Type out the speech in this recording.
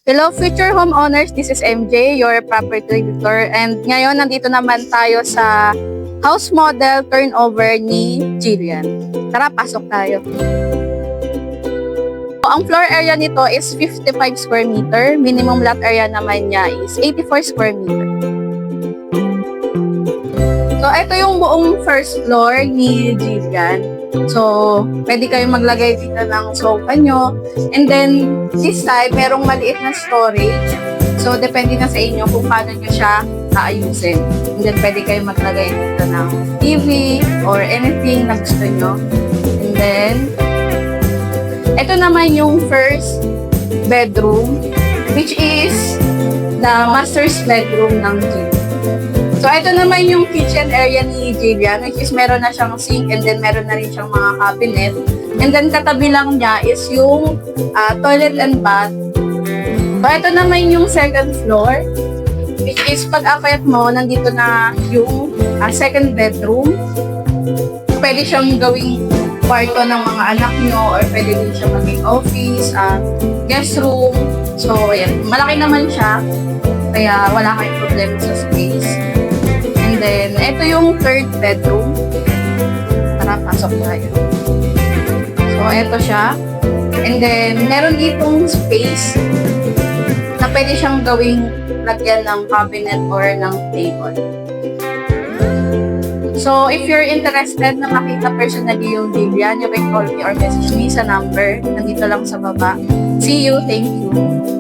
Hello future homeowners, this is MJ, your property editor. And ngayon nandito naman tayo sa house model turnover ni Jillian. Tara, pasok tayo. Ang floor area nito is 55 square meter. Minimum lot area naman niya is 84 square meter. So, ito yung buong first floor ni Jillian. So, pwede kayong maglagay dito ng sofa nyo. And then, this side, merong maliit na storage. So, depende na sa inyo kung paano nyo siya aayusin. And then, pwede kayong maglagay dito ng TV or anything na gusto nyo. And then, ito naman yung first bedroom, which is the master's bedroom ng Jillian. So, ito naman yung kitchen area ni Jillian, which is meron na siyang sink and then meron na rin siyang mga cabinet. And then, katabi lang niya is yung toilet and bath. So, ito naman yung second floor, which is pag-akyat mo, nandito na yung second bedroom. Pwede siyang gawing kwarto ng mga anak nyo or pwede din siya maging office, guest room. So, ayan, malaki naman siya. Kaya wala kayong problema sa space. And then, ito yung third bedroom. Tara, pasok tayo. So, ito siya. And then, meron ditong space na pwede siyang gawing lagyan ng cabinet or ng table. So, if you're interested na makita personally yung Jillian, you can call me or message me sa number. Nandito lang sa baba. See you. Thank you.